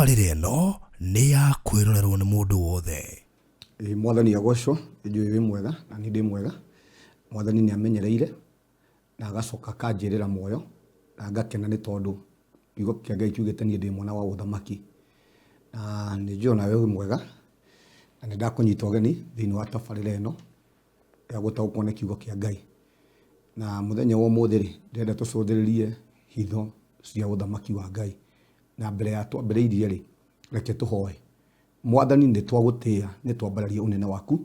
tabarĩra ĩno nĩ ya kwĩrorerwo nĩ mũndũ wothe. Mwathani agocwo, njũĩ wĩ mwega na nĩ ndĩ mwega. Mwathani nĩ amenyereire na agacoka akanjĩrĩra muoyo na ngakena nĩ tondũ kiugo kĩa Ngai kiugĩte niĩ ndĩ mwana wa ũthamaki. Na nĩ njũĩ nawe wĩ mwega na nĩ ndakũnyita ũgeni thĩinĩ wa tabarĩra ĩno ya gũtaũkwo nĩ kiugo kĩa Ngai. Na mũthenya wa ũmũthĩ rĩ, ndĩrenda tũcũthĩrĩrie hitho cia ũthamaki wa Ngai. Na mbere ya twambĩrĩirie rĩ, reke tũhoe. Mwathani nĩ twagũtĩĩa, nĩ twambararia ũnene waku.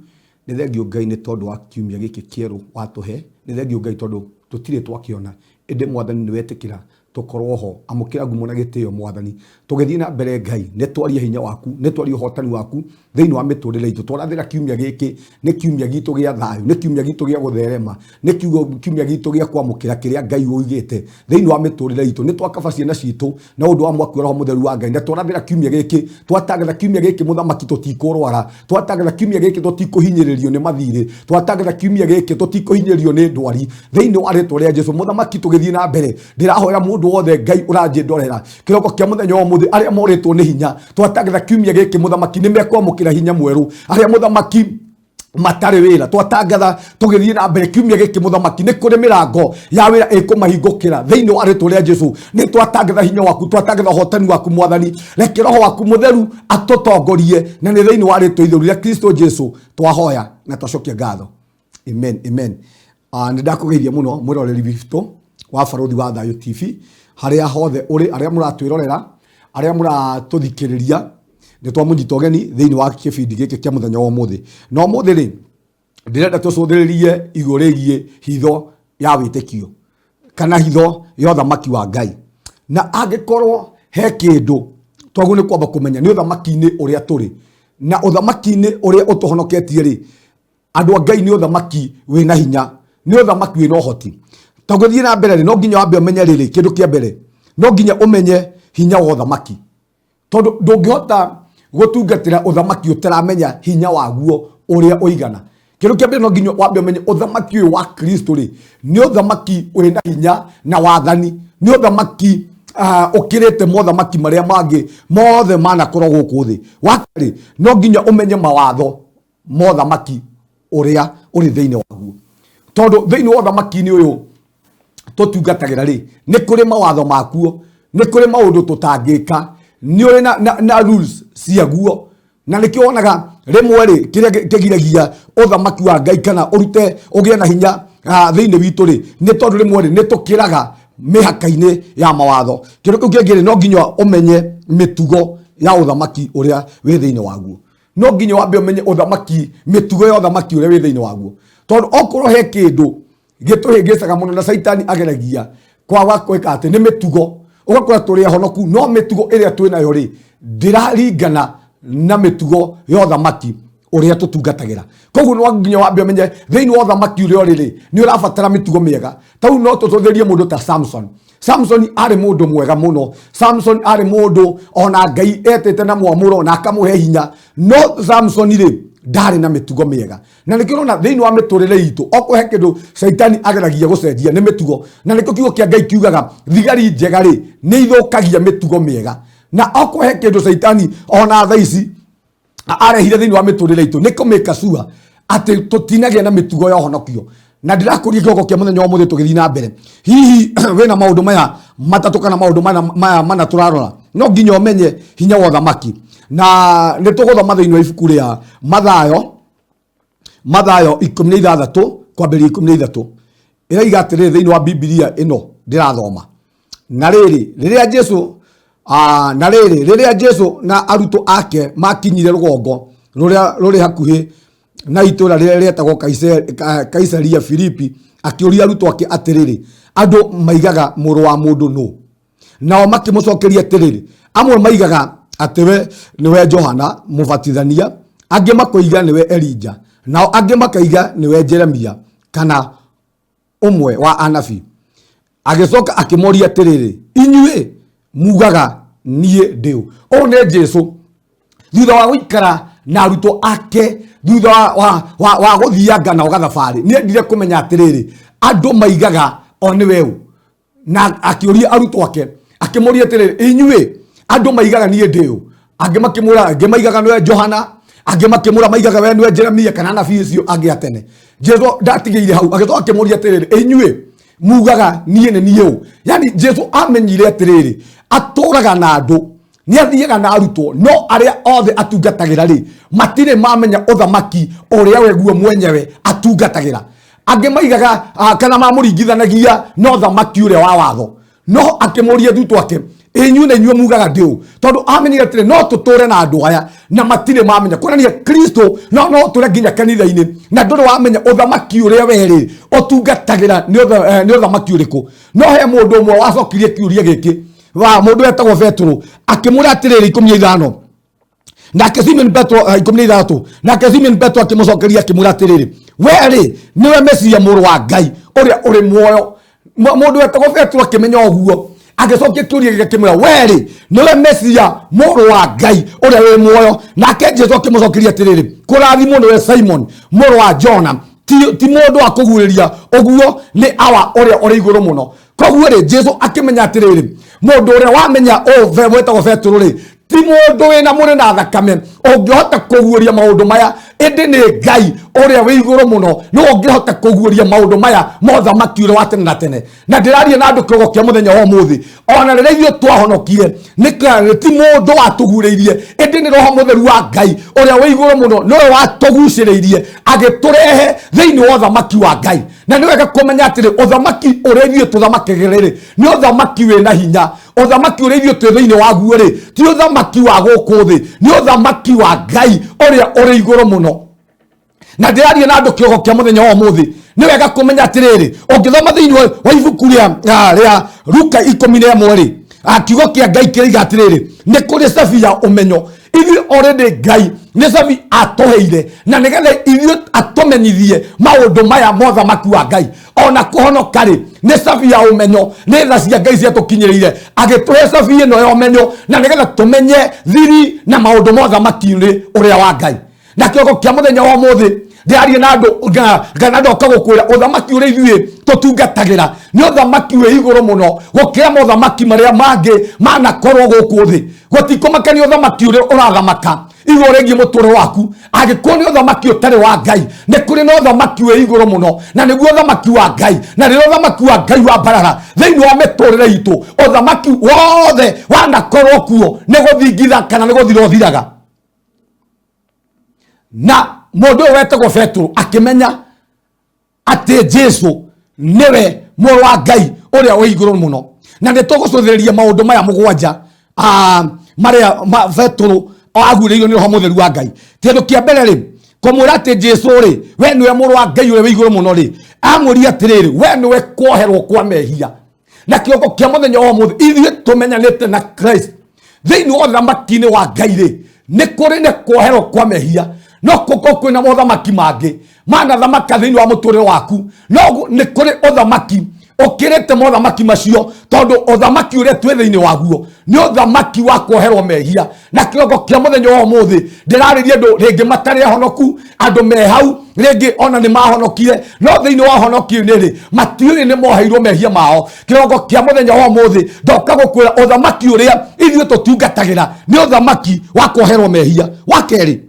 Nĩ thengio Ngai nĩ tondũ wa kiumia gĩkĩ kĩerũ watũhe. Nĩ thengio Ngai tondũ tũtirĩ twakĩona. Ĩndĩ Mwathani nĩ wetĩkĩra tukorwo ho. Amũkĩra ngumo na gĩtĩo Mwathani. Tũgĩthiĩ na mbere Ngai, nĩ twaria hinya waku, nĩ twaria ũhotani waku thĩinĩ wa mĩtũrĩre itũ. Twarathĩra kiumia gĩkĩ nĩ kiumia gitũ gĩa thayũ, nĩ kiumia gitũ gĩa gũtherema, nĩ kiumia gitũ gĩa kwamũkĩra kĩrĩa Ngai ũigĩte thĩinĩ wa mĩtũrĩre itũ. Nĩ twakaba ciana citũ na ũndũ wa mwaki wa Roho Mũtheru wa Ngai. Na twarathĩra kiumia gĩkĩ, twatangatha kiumia gĩkĩ mũthamaki tũtikũrwara, twatangatha kiumia gĩkĩ tũtikũhinyĩrĩrio nĩ mathirĩ, twatangatha kiumia gĩkĩ tũtikũhinyĩrĩrio nĩ ndwari thĩinĩ wa rĩĩtwa rĩa Jesũ. Mũthamaki tũgĩthiĩ na mbere, ndĩrahoera mũndũ wothe Ngai ũranjĩndorera kĩroko kĩa mũthenya wa mũthĩ, arĩa morĩtwo nĩ hinya, twatangatha kiumia gĩkĩ mũthamaki nĩ mekwamũkĩra hinya mwerũ. Arĩa mũthamaki matarĩ wĩra, twatangatha tũgĩthiĩ na mbere kiumia gĩkĩ mũthamaki nĩ kũrĩ mĩrango ya wĩra ĩkũmahingũkĩra thĩinĩ wa rĩĩtwa rĩa Jesũ. Nĩ twatangatha hinya waku, twatangatha ũhotani waku Mwathani. Reke Roho waku Mũtheru atũtongorie, na nĩ thĩinĩ wa rĩĩtwa itheru rĩa Kristo Jesũ twahoya na twacokia ngatho. Amen, amen. Nĩ ndakũgeithia mũno mwĩroreri witũ wa Barũthi wa Thayũ TV, harĩa hothe ũrĩ, arĩa mũratwĩrorera, arĩa mũratũthikĩrĩria, nĩ twamũnyita ũgeni thĩinĩ wa kĩbindi gĩkĩ kĩa mũthenya wa ũmũthĩ. Na ũmũthĩ rĩ, ndĩrenda tũcũthĩrĩrie igũrũ rĩgiĩ hitho ya wĩtĩkio kana hitho ya ũthamaki wa Ngai. Na angĩkorwo he kĩndũ twagũ nĩ kwamba kũmenya nĩ ũthamaki-inĩ ũrĩa tũrĩ, na ũthamaki-inĩ ũrĩa ũtũhonoketie rĩ, andũ a Ngai nĩ ũthamaki wĩna hinya, nĩ ũthamaki wĩna ũhoti. Tũgĩthiĩ na mbere rĩ, no nginya wambe ũmenye rĩrĩ, kĩndũ kĩa mbere, no nginya ũmenye hinya wa ũthamaki, tondũ ndũngĩhota gũtungatĩra ũthamaki ũtaramenya hinya waguo ũrĩa ũigana. Kĩndũ kĩa mbere no nginya wambe ũmenye ũthamaki ũyũ wa Kristo rĩ, nĩ ũthamaki wĩna hinya na wathani, nĩ ũthamaki ũkĩrĩte mothamaki marĩa mangĩ mothe manakorwo gũkũ thĩ. Wakerĩ, no nginya ũmenye mawatho mothamaki ũrĩa ũrĩ thĩinĩ waguo, tondũ thĩinĩ wa ũthamaki-inĩ ũyũ tũtungatagĩra rĩ, nĩ kũrĩ mawatho makuo, nĩ kũrĩ maũndũ tũtangĩka, nĩ ũrĩ na rules ciaguo. Na nĩkĩo wonaga rĩmwe rĩ, kĩrĩa kĩgiragia ũthamaki wa Ngai kana ũrute ũgĩe na hinya thĩinĩ witũ rĩ, nĩ tondũ rĩmwe rĩ, nĩ tũkĩraga mĩhaka-inĩ ya mawatho. Kĩndũ kĩu kĩngĩ rĩ, no nginya ũmenye mĩtugo ya ũthamaki ũrĩa wĩ thĩinĩ waguo. No nginya wambe ũmenye ũthamaki, mĩtugo ya ũthamaki ũrĩa wĩ thĩinĩ waguo, tondũ okorwo he kĩndũ gĩtũhĩngĩcaga mũno na Saitani ageragia kwaga kwĩka atĩ nĩ mĩtugo, ũgakora tũrĩ ahonoku, no mĩtugo ĩrĩa twĩ nayo rĩ, ndĩraringana na mĩtugo ya ũthamaki ũrĩa tũtungatagĩra. Koguo no nginya wambe ũmenye thĩinĩ wa ũthamaki ũrĩa ũrĩ rĩ, nĩ ũrabatara mĩtugo mĩega. Tau no tũtũthĩrie mũndũ ta Samson. Samson arĩ mũndũ mwega mũno. Samson arĩ mũndũ ona Ngai etĩte na mwamũro na akamũhe hinya, no Samson rĩ, ndarĩ na mĩtugo mĩega. Na nĩkĩo ũrona thĩinĩ wa mĩtũrĩre itũ, okorwo he kĩndũ Saitani ageragia gũcenjia nĩ mĩtugo. Na nĩkĩo kiugo kĩa Ngai kiugaga thigari njega rĩ, nĩ ithũkagia mĩtugo mĩega. Na okorwo he kĩndũ Saitani ona thaa ici arehire thĩinĩ wa mĩtũrĩre itũ, nĩ kũmĩka sure atĩ tũtinagĩa na mĩtugo ya ũhonokio. Na ndĩrakũria kĩroko kĩa mũthenya wa ũmũthĩ tũgĩthiĩ na mbere, hihi wĩna maũndũ maya matatũ kana maũndũ maya mana tũrarora, no nginya ũmenye hinya wa ũthamaki. Na nĩ tũgũthoma thĩinĩ wa ibuku rĩa Mathayo 16 kwambĩrĩria 13, ĩraiga atĩrĩrĩ thĩinĩ wa Bibilia ĩno ndĩrathoma. Na rĩrĩa Jesũ na arutwo ake makinyire rũgongo rũrĩ hakuhĩ na itũũra rĩrĩa rĩetagwo Kaisaria Filipi, akĩũria arutwo ake atĩrĩrĩ, andũ maigaga mũrũ wa mũndũ nũ? Nao makĩmũcokeria atĩrĩrĩ, amwe maigaga atĩ we nĩwe Johana Mũbatithania, angĩ makoiga nĩwe Elija, nao angĩ makaiga nĩwe Jeremia kana ũmwe wa anabii. Agĩcoka akĩmoria atĩrĩrĩ, inyuĩ mugaga niĩ ndĩũ? Ũũ nĩ Jesũ thutha wa gũikara na arutwo ake, thutha wa gũthianga nao gathabarĩ, nĩ endire kũmenya atĩrĩrĩ, andũ maigaga o nĩwe ũ? Na akĩũria arutwo ake, akĩmoria atĩrĩrĩ, inyuĩ andu maigaga nie ndio ange makimura ange maigaga no Johana ange makimura maigaga we no Jeremia kana nabii icio ange atene Jesu ndatigeire hau agitoka kimuria atiriri inyue mugaga nie ne niu yani Jesu amenyire atiriri aturaga na andu ni athiaga na arutwo no aria othe atungatagira ri matire mamenya uthamaki uria we guo mwenyewe atungatagira ange maigaga kana mamuringithanagia no thamaki uria wa watho no akimuria thutwo ake inyu na inyu mugaga ndio tondu amenyire atire no tuture na andu aya na matire mamenya kuonania Kristo no ture nginya kanitha-ini na nduri wamenya uthamaki uria weri utungatagira ni uthamaki uriku no he mundu umwe wacokirie kiuria giki wa mundu etagwo Petro akimura atiriri 15 nake Simon Petro 13 nake Simon Petro akimucokeria akimura atiriri weri niwe Mesia muru wa Ngai uria uri muoyo mundu etagwo Petro akimenya oguo agicokia kiuria gikimura weri niwe Mesia muru wa Ngai uria uri muoyo nake Jesu akimucokeria atiriri kurathimwo niwe Simon muru wa Jona ti mundu akuguriria oguo ni awa uria uri iguru muno koguo ri Jesu akimenya atiriri mundu uria wamenya wetagwo Petro ri ti mundu wina muri na thakame ungihota kuguuria maundu maya indi ni Ngai uria wi iguru muno no ungihota kuguuria maundu maya mothamaki uria wa tene na tene na ndiraria na andu kiugo kia muthenya wa muthi ona riria ithuĩ twahonokire ti mundu watuguriirie indi ni roho mutheru wa Ngai uria wi iguru muno nowe watuguciriirie agiturehe thiini wa uthamaki wa Ngai na ni wega kumenya atiri uthamaki uria ithuĩ tuthamakagĩra ri ni uthamaki wina hinya uthamaki uria ithuĩ twi thiini waguo ri ti uthamaki wa guku thi ni uthamaki wa Ngai uria uri iguru muno na ndiraria na andu kiugo kia muthenya wa muthi ni wega kumenya atiriri ungithoma thiini wa ibuku ria Luka 11 ri kiugo kia Ngai kiriga atiriri ni kuri cabi ya umenyo ithuĩ already Ngai ni cabi atuheire na nigetha ithuĩ atumenyithie maundu maya mothamaki wa Ngai ona kuhonoka ri ni cabi ya umenyo ni tha cia Ngai ciatukinyiriire agituhe cabi ino ya umenyo na nigetha tumenye thiri na maundu mothamaki-ini uria wa Ngai na kiugo kia muthenya wa muthi ndiraria na andu kana ndoka gukwira uthamaki uria ithuĩ tutungatagira ni uthamaki wi iguru muno gukira mothamaki maria mangi manakorwo guku thi gutikumakania uthamaki uria urathamaka iguru rĩgiĩ mũtũũrĩre waku angĩkorwo nĩ uthamaki ũtarĩ wa Ngai nĩ kũrĩ na uthamaki wĩ igũrũ mũno na nĩguo uthamaki wa Ngai na rĩrĩa uthamaki wa Ngai wa mbarara thĩinĩ wa mĩtũũrĩre itũ uthamaki wothe wanakorwo kuo nĩ gũthingitha kana nĩ gũthira ũthiraga na mundu ũyũ wetagwo Petro akimenya atĩ Jesu niwe mũrũ wa Ngai ũrĩa wĩ igũrũ mũno na nĩ tũgũcũthĩrĩria maũndũ maya mũgwanja marĩa Petro agurĩirwo nĩ roho mutheru wa Ngai kĩndũ kĩa mbere rĩ kũmwĩra atĩ Jesu rĩ we nĩwe mũrũ wa Ngai ũrĩa wĩ igũrũ mũno rĩ amũria atĩrĩrĩ we nĩwe kuoherwo kwa mehia na kĩongo kĩa mũthenya wa ũmũthĩ ithuĩ tũmenyanĩte na Christ thĩinĩ wa ũthamaki-inĩ wa Ngai rĩ nĩ kũrĩ na kuoherwo kwa mehia no kwĩna mothamaki mangĩ manathamaka thĩinĩ wa mũtũũrĩre waku no nĩ kũrĩ ũthamaki ukirite mothamaki macio tondu uthamaki uria twi thiini waguo ni uthamaki wa kuoherwo mehia na kiongo kia muthenya wa umuthi ndirariria andu ringi matari ahonoku andu me hau ringi ona ni mahonokire no thiini wa honokio ni ri matiuri ni moheirwo mehia mao kiongo kia muthenya wa umuthi ndoka gukwira uthamaki uria ithuĩ tutungatagira ni uthamaki wa kuoherwo mehia wa keri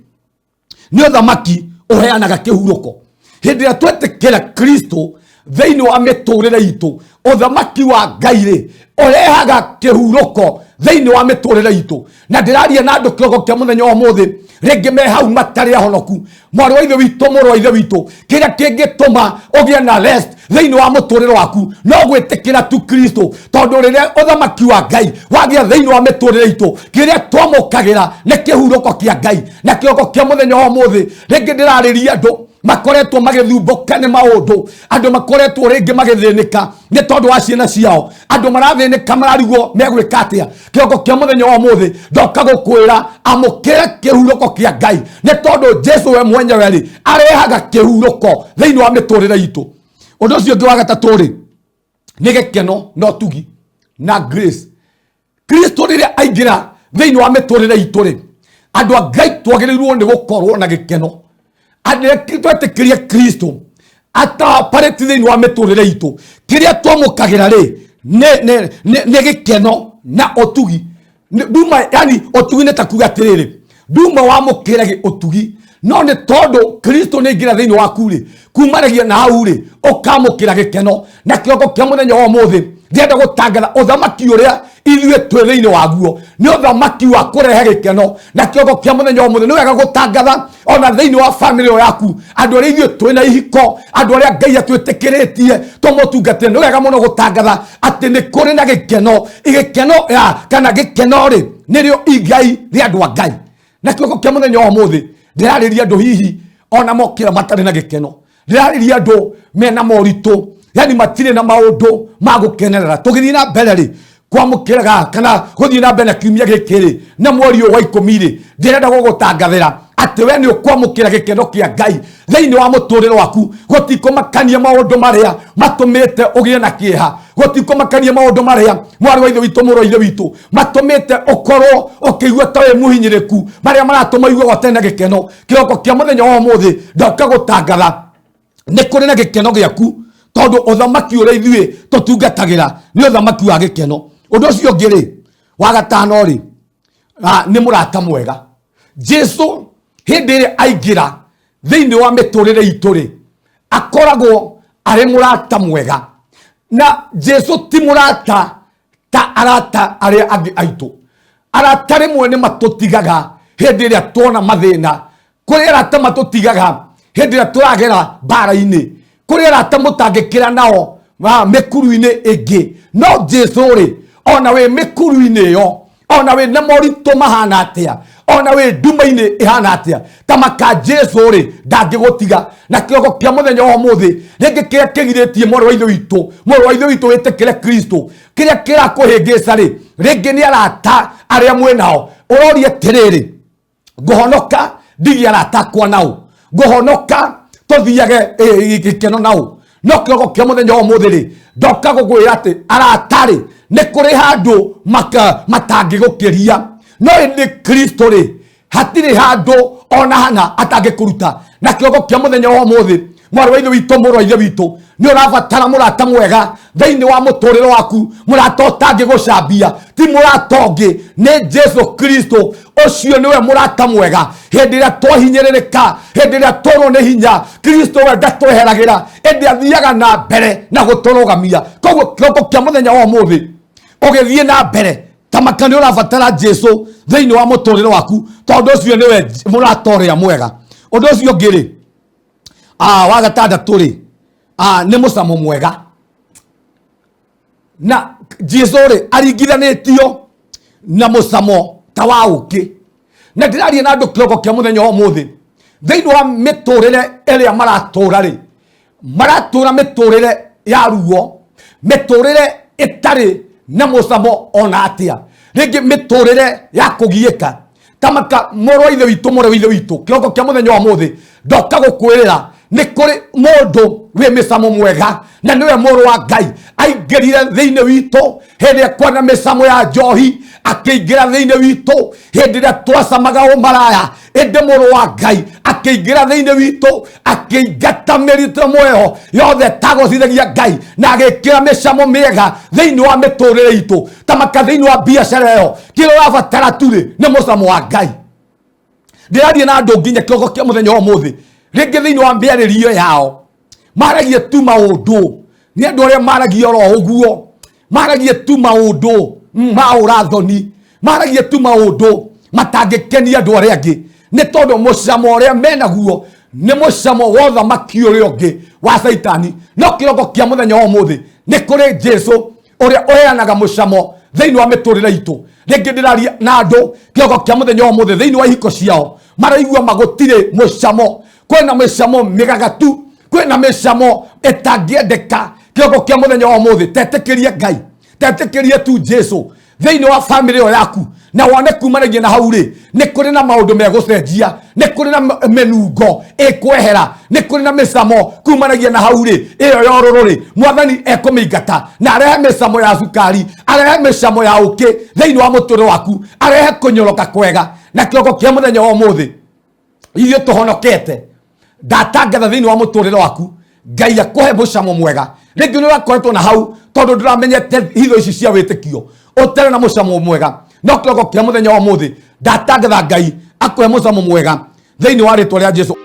ni uthamaki uheanaga kihuruko hindi ria twetikira Kristo thĩinĩ wa mĩtũũrĩre itũ uthamaki wa Ngai rĩ urehaga kĩhurũko thĩinĩ wa mĩtũũrĩre itũ na ndĩraria na andũ kĩongo kĩa mũthenya wa ũmũthĩ rĩngĩ me hau matarĩ ahonoku mwarĩ wa ithe witũ mũrũ wa ithe witũ kĩrĩa kĩngĩtũma ũgĩe na rest thĩinĩ wa mũtũũrĩre waku no gwĩtĩkĩra tu Kristo tondũ rĩrĩa uthamaki wa Ngai wagĩa thĩinĩ wa mĩtũũrĩre itũ kĩrĩa twamũkagĩra nĩ kĩhurũko kĩa Ngai na kĩongo kĩa mũthenya wa ũmũthĩ rĩngĩ ndĩrarĩria andũ makoretwo magĩthumbũka nĩ maũndũ andũ makoretwo rĩngĩ magĩthĩnĩka nĩ tondũ wa ciana ciao andũ marathĩnĩka mararigwo megwĩka atĩa kĩongo kĩa mũthenya wa ũmũthĩ ndoka gũkwĩra amũkĩre kĩhurũko kĩa Ngai nĩ tondũ Jesu we mwenyewe rĩ arehaga kĩhurũko thĩinĩ wa mĩtũũrĩre itũ ũndũ ũcio ũngĩ wa gatatũ rĩ nĩ gĩkeno no tugi na grace Kristo rĩrĩa aingĩra thĩinĩ wa mĩtũũrĩre itũ rĩ andũ a Ngai twagĩrĩirwo nĩ gũkorwo na gĩkeno twetĩkĩrie Kristo ataparĩti thĩinĩ wa mĩtũũrĩre itũ kĩrĩa twamũkagĩra rĩ nĩ gĩkeno na ũtugi Duma yani otugi ne takuga tiriri. Duma wa mukirage otugi. No ne todo Kristo ne gira thini waku ri. Kumaragia na hau ri ukamukira gikeno. Na kioko kia muthenya wa umuthi ndienda gutangatha uthamaki uria ithuĩ twĩ thĩinĩ waguo nĩ ũthamaki wa kũrehe gĩkeno. Na kioko kia muthenya wa umuthi nĩ wega gutangatha ona thĩinĩ wa family yaku andũ arĩa ithuĩ twĩ na ihiko andũ arĩa Ngai atwĩtĩkĩrĩtie tũmũtungatĩre nĩ wega mũno gutangatha atĩ nĩ kũrĩ na gĩkeno. Gĩkeno kana gĩkeno rĩ nĩrĩo igai rĩa andũ a Ngai. Na kioko kia muthenya wa umuthi ndĩrarĩria andũ hihi ona mokĩra matarĩ na gĩkeno. Ndĩrarĩria andũ mena moritũ yani matirĩ na maũndũ ma gũkenerera. Tũgĩthiĩ na mbere rĩ kwamũkĩraga kana gũthiĩ na mbere kiumia gĩkĩ rĩ na mweri ũyũ wa 10 rĩ ndĩrenda gũgũtangathĩra atĩ we nĩ ũkwamũkĩra gĩkeno kĩa Ngai thĩinĩ wa mũtũrĩre waku. Gũtikũmakania maũndũ marĩa matũmĩte ũgĩe na kĩeha. Gũtikũmakania maũndũ marĩa mwarĩ wa ithe witũ mũrũ wa ithe witũ matũmĩte ũkorwo ũkĩigua ta wĩ mũhinyĩrĩku marĩa maratũma igue gwatarĩ na gĩkeno. Kĩroko kĩa mũthenya wa ũmũthĩ ndoka gũtangatha nĩ kũrĩ na gĩkeno gĩaku tondũ ũthamaki ũrĩa ithuĩ tũtungatagĩra nĩ ũthamaki wa gĩkeno. Ũndũ ũcio ũngĩ rĩ wa gatano rĩ nĩ mũrata mwega. Jesu hĩndĩ ĩrĩa aingĩra thĩinĩ wa mĩtũrĩre itũ rĩ akoragwo arĩ mũrata mwega. Na Jesu ti mũrata ta arata arĩa angĩ aitũ. Arata rĩmwe nĩ matũtigaga hĩndĩ ĩrĩa tuona mathĩna. Kũrĩ arata matũtigaga hĩndĩ ĩrĩa tũragera mbara-inĩ. Kũrĩ arata mũtangĩkĩra nao mĩkuru-inĩ ĩngĩ. No Jesu rĩ ona wĩ mĩkuru-inĩ ĩyo ona wĩ na moritũ mahana atĩa ona wĩ nduma-inĩ ĩhana atĩa ta maka Jesu rĩ ndangĩgũtiga. Na kĩroko kĩa mũthenya wa ũmũthĩ rĩngĩ kĩrĩa kĩgirĩtie mwarĩ wa ithe witũ wĩtĩkĩre Kristo kĩrĩa kĩrakũhĩngĩca rĩ rĩngĩ nĩ arata arĩa mwĩ nao. Ũroria atĩrĩrĩ ngũhonoka ndigĩ arata akwa nao ngũhonoka tũthiage gĩkeno nao. No kĩroko kĩa mũthenya wa ũmũthĩ rĩ ndoka gũkwĩra atĩ arata rĩ nĩ kũrĩ handũ matangĩgũkĩria no ĩndĩ Kristo rĩ hatirĩ handũ ona hana atangĩkũruta. Na kĩroko kĩa mũthenya wa ũmũthĩ mwarĩ wa ithe witũ mũrũ wa ithe witũ nĩ ũrabatara mũrata mwega thĩinĩ wa mũtũrĩre waku. Mũrata ũtangĩgũcambia ti mũrata ũngĩ nĩ Jesu Kristo. Ũcio nĩwe mũrata mwega hĩndĩ ĩrĩa twahinyĩrĩrĩka hĩndĩ ĩrĩa tũrwo nĩ hinya Kristo we ndatweheragĩra ĩndĩ athiaga na mbere na gũtũrũgamia. Koguo kĩroko kĩa mũthenya wa ũmũthĩ ũgĩthiĩ na mbere ta maka nĩ ũrabatara Jesu thĩinĩ wa mũtũrĩre waku tondũ ũcio nĩwe mũrata ũrĩa mwega. Ũndũ ũcio ũngĩ rĩ wa gatandatũ rĩ nĩ mũcamo mwega. Na Jesu rĩ aringithanĩtio na mũcamo ta wa ũkĩ. Na ndĩraria na andũ kĩroko kĩa mũthenya wa ũmũthĩ thĩinĩ wa mĩtũrĩre ĩrĩa maratũra rĩ maratũra mĩtũrĩre ya ruo mĩtũrĩre ĩtarĩ na mũcamo ona atĩa. Rĩngĩ mĩtũrĩre ya kũgiĩka ta maka mũrũ wa ithe witũ kĩroko kĩa mũthenya wa ũmũthĩ ndoka gũkwĩrĩra nĩ kũrĩ mũndũ wĩ mĩcamo mwega na nĩwe mũrũ wa Ngai aingĩrire thĩinĩ witũ hĩndĩ ĩrĩa kwana mĩcamo ya njohi akĩingĩra thĩinĩ witũ hĩndĩ ĩrĩa twacamaga ũmaraya ĩndĩ mũrũ wa Ngai akĩingĩra thĩinĩ witũ akĩingata mĩrita mweho yothe tagocithagia Ngai na agĩkĩra mĩcamo mĩega thĩinĩ wa mĩtũrĩre itũ ta maka thĩinĩ wa biacara ĩyo. Kĩrĩa ũrabatara tu rĩ nĩ mũcamo wa Ngai. Ndĩraria na andũ nginya kĩroko kĩa mũthenya wa ũmũthĩ rĩngĩ thĩinĩ wa mĩarĩrio yao maragia tu maũndũ nĩ andũ arĩa maragia oro ũguo maragia tu maũndũ ma ũrathoni maragia tu maũndũ matangĩkenia andũ arĩa angĩ nĩ tondũ mũcamo ũrĩa menaguo nĩ mũcamo wa ũthamaki ũrĩa ũngĩ wa Saitani. No kĩroko kĩa mũthenya wa ũmũthĩ nĩ kũrĩ Jesu ũrĩa ũheanaga mũcamo thĩinĩ wa mĩtũrĩre itũ. Rĩngĩ ndĩraria na andũ kĩroko kĩa mũthenya wa ũmũthĩ thĩinĩ wa ihiko ciao maraigua magũtirĩ mũcamo. Kwĩna mĩcamo mĩgagatu kwĩna mĩcamo ĩtangĩendeka. Kĩroko kĩa mũthenya wa ũmũthĩ tetĩkĩria Ngai tetĩkĩria tu Jesu thĩinĩ wa family ĩyo yaku na wone kumanagia na hau rĩ nĩ kũrĩ na maũndũ megũcenjia nĩ kũrĩ na mĩnungo ĩkwehera nĩ kũrĩ na mĩcamo kumanagia na hau rĩ ĩyo ya ũrũrũ rĩ Mwathani ekũmĩingata na arehe mĩcamo ya cukari arehe mĩcamo ya ũkĩ thĩinĩ wa mũtũrĩre waku arehe kũnyoroka kwega. Na kĩroko kĩa mũthenya wa ũmũthĩ ithuĩ tũhonokete ndatangatha thĩinĩ wa mũtũrĩre waku Ngai akũhe mũcamo mwega. Rĩngĩ nĩ ũrakoretwo na hau tondũ ndũramenyete hitho ici cia wĩtĩkio ũtarĩ na mũcamo mwega no kiroko kia muthenya wa muthi ndatangatha Ngai akwe mucamo mwega thiini wa ritwa ria Jesu.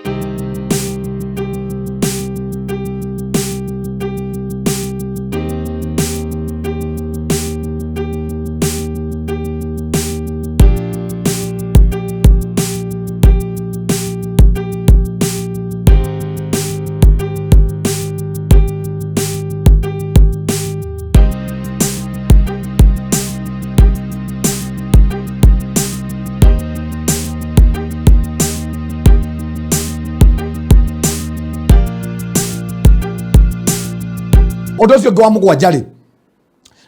Odo cio ngwa mugwanja ri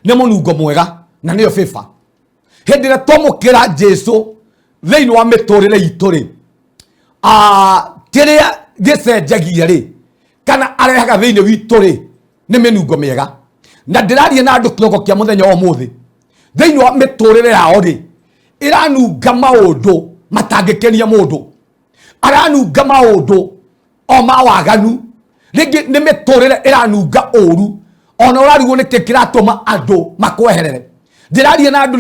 ni munungo mwega na niyo favor hindi ria twamukira Jesu thiini wa miturire itu ri kiria gicenjagia ri kana arehaga thiini witu ri ni minungo miega na ndirarie na andu kiroko kia muthenya wa muthi thiini wa miturire yao ri iranunga maundu matangikenia mundu aranunga maundu o mawaganu ringi ni miturire iranunga uru ona urarigwo niki kiratuma andu makweherere ndirarie na andu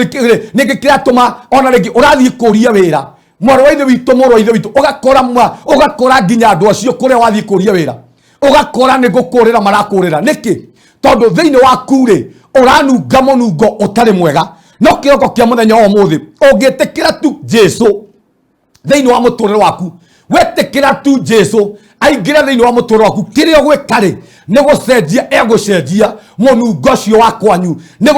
niki kiratuma ona ringi urathie kuria wira mwari wa ithe witu ugakora nginya andu acio kuria wathie kuria wira ugakora ni gukurira marakurira niki tondu thiini waku ri uranunga munungo utari mwega no kiroko kia muthenya wa muthi ungitikira tu Jesu thiini wa muturire waku wetikira tu Jesu aingira thiini wa muturire waku kiria gwikari ni gucenjia egucenjia munungo ucio wa kwanyu ni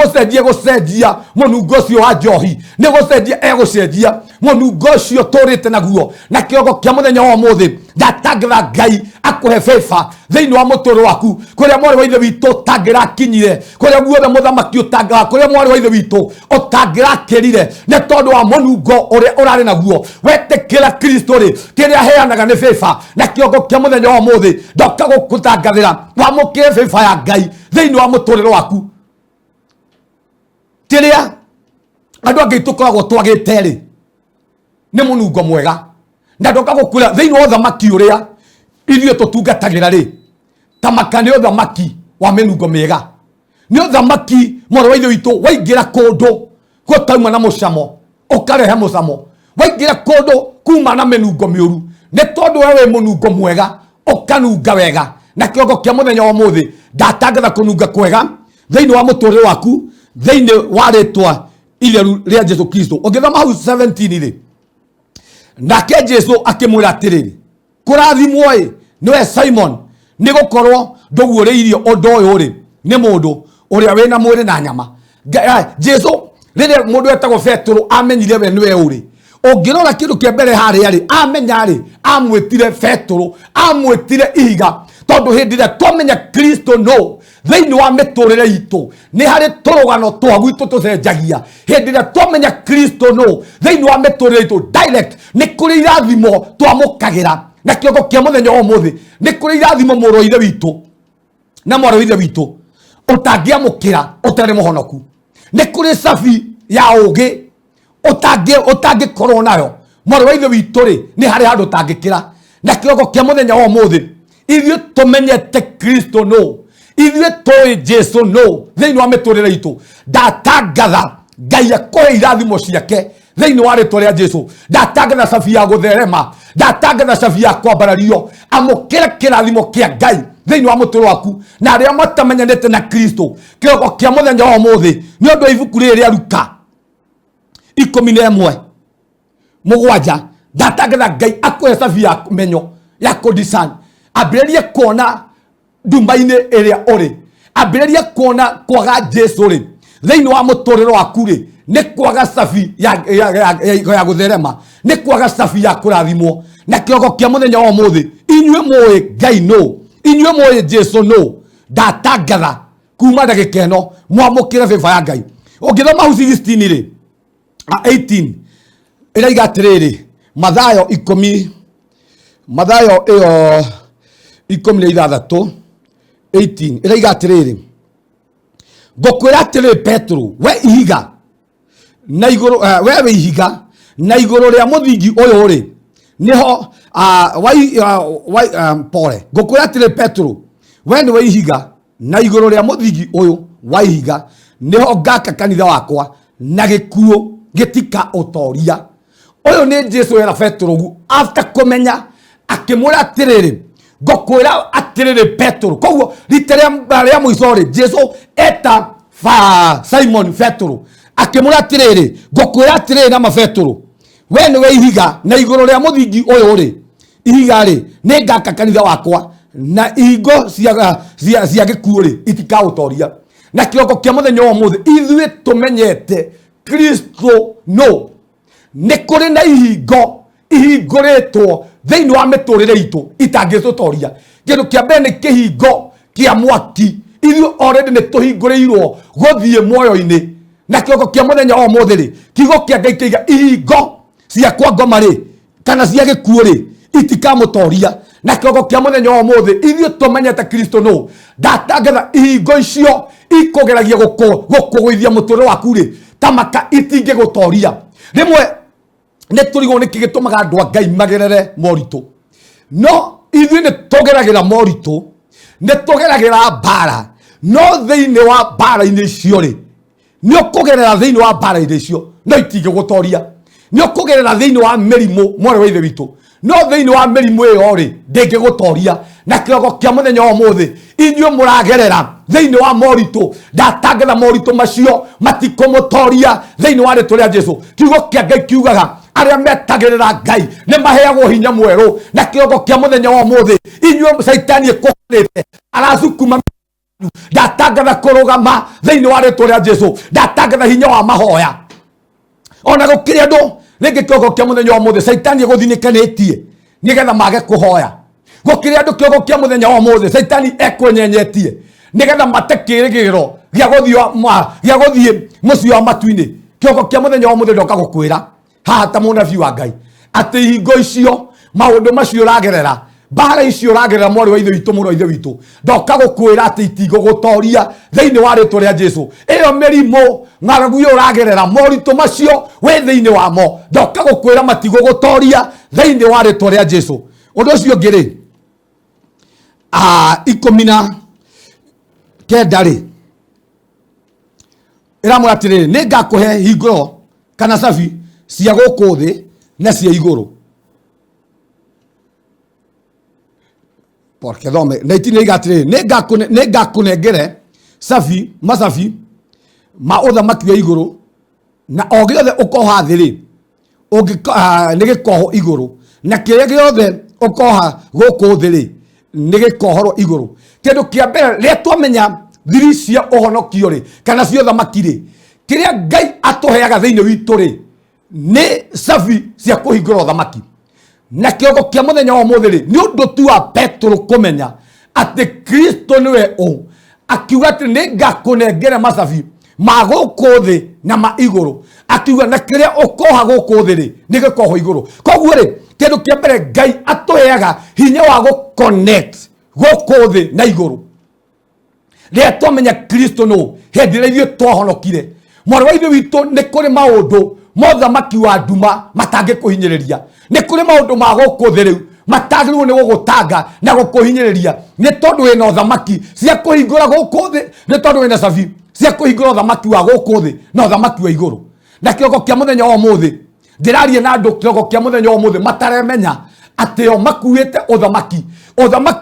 gucenjia munungo ucio wa njohi ni gucenjia egucenjia munungo ucio turite naguo na kiroko kia muthenya wa muthi ndatangatha Ngai akuhe favor thiini wa muturire waku kuria mwari wa ithe witu tangira kinyire kuria guothe muthamaki utangaga kuria mwari wa ithe witu utangira kirire ne tondu wa munungo uria urari naguo wetikira Kristo ri kiria heanaga ni favor na kiroko kia muthenya wa muthi ndoka gukutangathira wamukire favor ya Ngai thiini wa muturire waku kiria andu angi tukoragwo twagite ri ni munungo mwega na ndoka gukura thiini wa thamaki uria ithio tutungatagira ri tamaka ni thamaki wa minungo miega ni thamaki mwari wa ithe witu waingira kundu gutauma na mucamo ukarehe mucamo waingira kundu kuma na minungo miuru ni tondu wewe munungo mwega ukanunga wega na kiroko kia muthenya wa muthi ndatangatha kununga kwega thiini wa muturire waku thiini wa ritwa itheru ria Jesu Kristo. Ungithoma hau 17 ri nake Jesu akimwira atiriri kurathimwo niwe Simon ni gukorwo nduguuriirio undu uyu ri ni mundu uria wina mwiri na nyama. Jesu riria mundu etagwo Petro amenyire we niwe uri ungirora kindu kia mbere haria ri amenya ri amwitire Petro amwitire ihiga tondu hindi ria twamenya Kristo no thiini wa miturire itu ni hari turugano twagu itu tucenjagia hindi ria twamenya Kristo no thiini wa miturire itu direct ni kuri irathimo twamukagira na kiroko kia muthenya wa muthi ni kuri irathimo muru ithe witu na mwari ithe witu utangiamukira utari muhonoku ni kuri safi ya ugi utangikorwo nayo mwari wa ithe witu ri ni hari handu utangikira na kiroko kia muthenya wa muthi ithuĩ tumenyete Kristo no ithuĩ tũĩ Jesu no thiini wa miturire itu ndatangatha Ngai akuhe irathimo ciake thiini wa ritwa ria Jesu ndatangatha cabi ya gutherema ndatangatha cabi ya kwambarario amukire kirathimo kia Ngai thiini wa muturire waku na aria matamenyanite na Kristo kiroko kia muthenya wa muthi ni undu ibuku riri ria Luka 11:7 ndatangatha Ngai akuhe cabi ya menyo ya kudisan abiririe kuona ndumba-ini iria uri abiririe kuona kwaga Jesu ri thiini wa muturire waku ri ni kwaga cabi ya gutherema ni kwaga cabi ya kurathimwo na kiroko kia muthenya wa muthi inyue muyi Ngai no inyue muyi Jesu no ndatangatha kuma ndagika ino mwamukire favor ya Ngai. Ungithoma hau 16 ri 18 iraiga atiriri Mathayo 10 Mathayo iyo 16 18 iraiga atiriri ngukwira atiriri Petro we ihiga na iguru we ihiga na iguru ria muthingi uyu ri niho pole ngukwira atiriri Petro we ni we ihiga na iguru ria muthingi uyu wa ihiga niho ngaka kanitha wakwa na gikuo gitika utoria. Oyo ni Jesu era Petro after kumenya akimura atiriri ngokwira atiriri Petro koguo riteria muicori Jesu eta Simon Petro akimura atiriri ngokwira atiriri na Petro we ni we ihiga na iguru ria muthingi uyu ri ihiga ri ni ngaka kanitha wakwa na ihingo cia gikuo ri itika utoria na kiroko kia muthenya wa muthi ithuĩ tumenyete Kristo no nĩ kũrĩ na ihingo ihingũrĩtwo thĩinĩ wa mĩtũrĩre itũ itangĩtũtoria. Kĩndũ kĩa mbere nĩ kĩhingo kĩa mwaki ithuĩ already nĩ tũhingũrĩirwo gũthiĩ muoyo-inĩ na kĩroko kĩa mũthenya wa ũmũthĩ rĩ kiugo kĩa Ngai kĩiga ihingo cia kwa ngoma rĩ kana cia gĩkuũ rĩ itikamũtoria na kĩroko kĩa mũthenya wa ũmũthĩ ithuĩ tũmenyete Kristo no ndatangatha ihingo icio ikũgeragia gũkũgũithia mũtũrĩre waku rĩ tamaka itingĩgũtoria. Rĩmwe nĩ tũrigwo nĩ kĩgĩtũmaga andũ a Ngai magerere moritũ no ithuĩ nĩ tũgeragĩra moritũ nĩ tũgeragĩra mbara no thĩinĩ wa mbara-inĩ icio rĩ nĩ ũkũgerera thĩinĩ wa mbara-inĩ icio no itingĩgũtoria. Nĩ ũkũgerera thĩinĩ wa mĩrimũ mwarĩ wa ithe witũ no thĩinĩ wa mĩrimũ ĩyo rĩ ndĩngĩgũtoria. Na kĩroko kĩa mũthenya wa ũmũthĩ inyuĩ mũragerera thĩinĩ wa moritũ ndatangatha moritũ macio matikũmũtoria thĩinĩ wa rĩtwa rĩa Jesu. Kiugo kĩa Ngai kiugaga arĩa metagĩrĩra Ngai nĩ maheagwo hinya mwerũ na kĩroko kĩa mũthenya wa ũmũthĩ inyuĩ Saitani ĩkũhũrĩte aracukuma ndatangatha kũrũgama thĩinĩ wa rĩtwa rĩa Jesu. Ndatangatha hinya wa mahoya ona gũkĩrĩ andũ rĩngĩ kĩroko kĩa mũthenya wa ũmũthĩ Saitani egũthinĩkanĩtie nĩgetha mage kũhoya. Gũkĩrĩ andũ kĩroko kĩa mũthenya wa ũmũthĩ Saitani ekwenyenyetie nĩgetha mate kĩĩrĩgĩrĩro gĩa gũthiĩ mũciĩ wa matu-inĩ. Kĩroko kĩa mũthenya wa ũmũthĩ ndoka gũkwĩra haha ta mũnabii wa Ngai atĩ ihingo icio maũndũ macio ũragerera mbara icio ũragerera mwarĩ wa ithe witũ mũrũ wa ithe witũ ndoka gũkwĩra atĩ itingĩgũtoria thĩinĩ wa rĩtwa rĩa Jesu. Ĩyo mĩrimũ ng'aragu iyo ũragerera moritũ macio wĩ thĩinĩ wamo ndoka gũkwĩra matigũgũtoria thĩinĩ wa rĩtwa rĩa Jesu. Ũndũ ũcio ũngĩ rĩ 19 rĩ ĩramwĩra atĩrĩrĩ nĩ ngakũhe hingũro kana cabi cia gũkũ thĩ na cia igũrũ. Porque thome 19 ĩiga atĩrĩrĩ nĩ ngakũnengere macabi ma ũthamaki wa igũrũ na o gĩothe ũkoha thĩ rĩ nĩ gĩkoho igũrũ na kĩrĩa gĩothe ũkoha gũkũ thĩ rĩ nĩ gĩkohorwo igũrũ. Kĩndũ kĩa mbere rĩrĩa twamenya thiri cia ũhonokio rĩ kana cia ũthamaki rĩ kĩrĩa Ngai atũheaga thĩinĩ witũ rĩ nĩ cabi cia kũhingũra ũthamaki. Na kĩroko kĩa mũthenya wa ũmũthĩ rĩ nĩ ũndũ tu wa Petro kũmenya atĩ Kristo nĩwe ũ akiuga atĩ nĩ ngakũnengere macabi ma gũkũ thĩ na ma igũrũ. Akiuga na kĩrĩa ũkoha gũkũ thĩ rĩ nĩ gĩkoho igũrũ. Koguo rĩ kĩndũ kĩa mbere Ngai atũheaga hinya wa gũconnect gũkũ thĩ na igũrũ. Rĩrĩa twamenya Kristo no hĩndĩ ĩrĩa ithuĩ twahonokire mwarĩ wa ithe witũ nĩ kũrĩ maũndũ mothamaki wa nduma matangĩkũhinyĩrĩria. Nĩ kũrĩ maũndũ ma gũkũ thĩ rĩu matagĩrĩirwo nĩ gũgũtanga na gũkũhinyĩrĩria nĩ tondũ wĩna ũthamaki cia kũhingũra gũkũ thĩ nĩ tondũ wĩna cabi cia kũhingũra ũthamaki wa gũkũ thĩ na ũthamaki wa igũrũ. Na kĩroko kĩa mũthenya wa ũmũthĩ ndĩraria na andũ kĩroko kĩa mũthenya wa ũmũthĩ mataremenya atĩ o makuĩte ũthamaki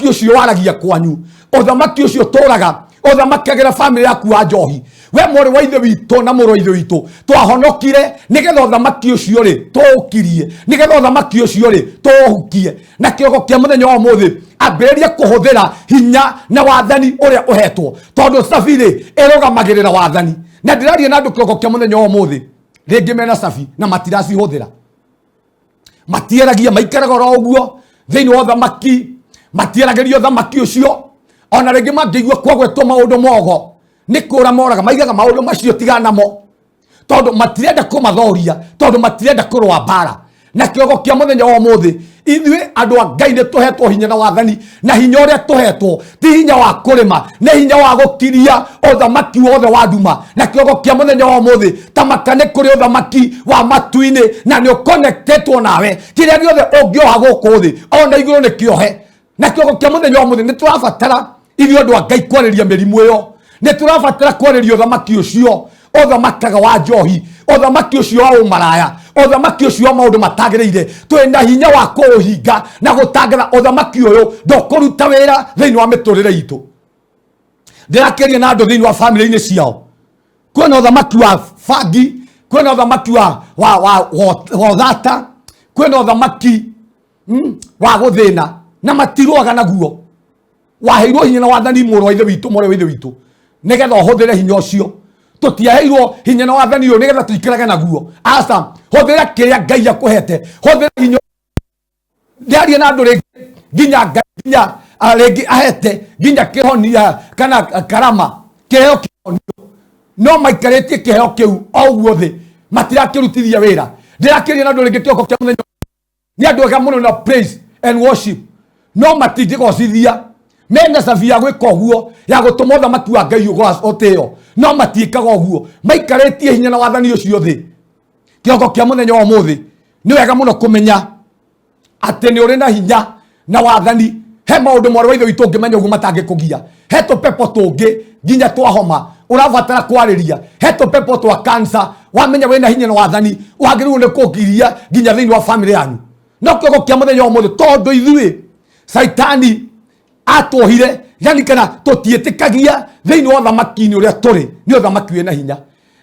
ũcio waragia kwanyu ũthamaki ũcio tũraga ũthamakagĩra bamĩrĩ yaku wa njohi. We mwarĩ wa ithe witũ na mũrũ wa ithe witũ twahonokire nĩgetha ũthamaki ũcio rĩ tũũkirie nĩgetha ũthamaki ũcio rĩ tũũhukie. Na kĩroko kĩa mũthenya wa ũmũthĩ ambĩrĩria kũhũthĩra hinya na wathani ũrĩa ũhetwo tondũ cabi rĩ ĩrũgamagĩrĩra wathani. Na ndĩraria na andũ kĩroko kĩa mũthenya wa ũmũthĩ rĩngĩ mena cabi na matiracihũthĩra matieragia maikaraga oro ũguo thĩinĩ wa ũthamaki matieragĩria ũthamaki ũcio ona rĩngĩ mangĩigua kwagwetwo maũndũ mogo nĩ kũra moraga maigaga maũndũ macio tigana namo tondũ matirenda kũmathoria tondũ matirenda kũrũa mbara. Na kĩroko kĩa mũthenya wa ũmũthĩ ithuĩ andũ a Ngai nĩ tũhetwo hinya na wathani na hinya ũrĩa tũhetwo ti hinya wa kũrĩma nĩ hinya wa gũkiria ũthamaki wothe wa nduma. Na kĩroko kĩa mũthenya wa ũmũthĩ tamaka nĩ kũrĩ ũthamaki wa matu-inĩ na nĩ ũconnectetwo nawe kĩrĩa gĩothe ũngĩoha gũkũ thĩ ona igũrũ nĩ kĩohe. Na kĩroko kĩa mũthenya wa ũmũthĩ nĩ tũrabatara ithuĩ andũ a Ngai kwarĩria mĩrimũ ĩyo nĩ tũrabatara kwarĩria ũthamaki ũcio othamakaga wa njohi, othamaki ucio wa umaraya, othamaki ucio wa maundu matagirire. Twina hinya wa kuuhinga na gutangatha othamaki uyu ndukuruta wira thiini wa miturire itu. Ndirakiria na andu thiini wa family ini ciao. Kwina othamaki wa fangi, kwina othamaki wa thata, kwina othamaki wa guthina na matirwaga naguo. Waheirwo hinya na wathani muru wa ithe witu, muru wa ithe witu, nigetha uhuthire hinya ucio. Tutiaheirwo hinya na wathani uyu nigetha tuikarage naguo. Asa huthira kiria Ngai akuhete, huthira hinya. Ndiaria na andu ringi nginya Ngai nginya ringi ahete nginya kihonia kana karama kiheo kihonio, no maikaritie kiheo kiu oguo thi matirakirutithia wira. Ndirakiria na andu ringi kioko kia muthenya ni andu ega muno na praise and worship, no matingigocithia mena savia gwika uguo ya gutuma othamaki wa Ngai utio, no matiikaga uguo, maikaritie hinya na wathani ucio thi. Kioko kia muthenya wa muthi ni wega muno kumenya ati ni uri na hinya na wathani. He maundu moro wa ithe witu ngimenya uguo matangikugia. He tupepo tungi nginya twa homa urabatara kwariria. He tupepo twa cancer wamenya wina hinya na wathani wagirirwo ni kugiria nginya thiini wa family yanyu. No kioko kia muthenya wa muthi tondu ithui Saitani atuhire, yani kana tutietikagia thiini wa thamaki-ini uria turi ni othamaki wina hinya.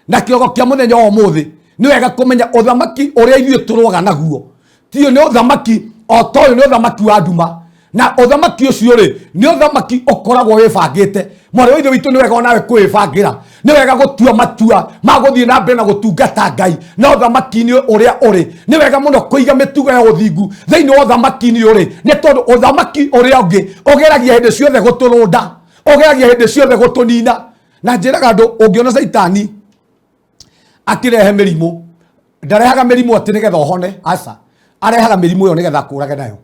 Na kioko kia muthenya wa muthi ni wega kumenya othamaki uria ithui turwaga naguo tio ni othamaki o toyo ni othamaki wa nduma. Na othamaki ucio ri ni othamaki ukoragwo wibangite. Mwarĩ wa ithe witu ni wega onawe kwibangira, ni wega gutua matua maguthii na mbere na gutungata Ngai na othamaki-ini uria uri. Ni wega muno kuiga mitugo ya uthingu thiini wa othamaki-ini uri, ni tondu othamaki uria ungi ugeragia hindi ciothe guturunda, ugeragia hindi ciothe gutunina. Na njiraga andu ungiona Saitani akirehe mirimu, ndarehaga mirimu ati nigetha uhone. Aca arehaga mirimu iyo nigetha kurage nayo.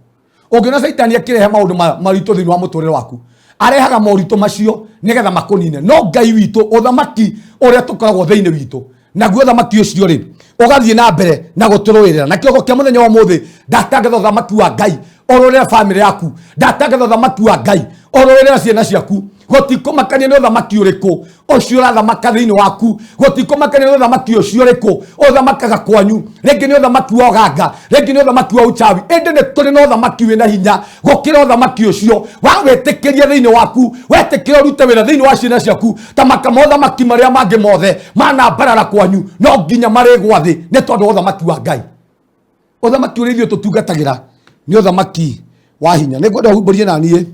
Ungiona Saitani akirehe maundu maritu thiini wa muturire waku, arehaga mauritu macio nigetha makunine. No Ngai witu othamaki uria tukoragwo thiini witu naguo othamaki ucio ri ugathie na mbere na guturuirira. Na kioko kia muthenya wa muthi ndatangatha othamaki wa Ngai ururira family yaku, ndatangatha othamaki wa Ngai ururira ciana ciaku. Gutikumakania ni othamaki uriku ucio urathamaka thiini waku, gutikumakania ni othamaki ucio uriku uthamakaga kwanyu. Ringi ni othamaki wa oganga, ringi ni othamaki wa uchawi. Indi ni turi na othamaki wina hinya gukira othamaki ucio wa witikiria thiini waku, wetikiria urute wira thiini wa ciana ciaku. Tamaka othamaki maria mangi mothe mana mbarara kwanyu no nginya marigwa thi ni tondu othamaki wa Ngai. Othamaki uria ithuĩ tutungatagira ni othamaki wa hinya. Ni ngwenda humburie na niĩ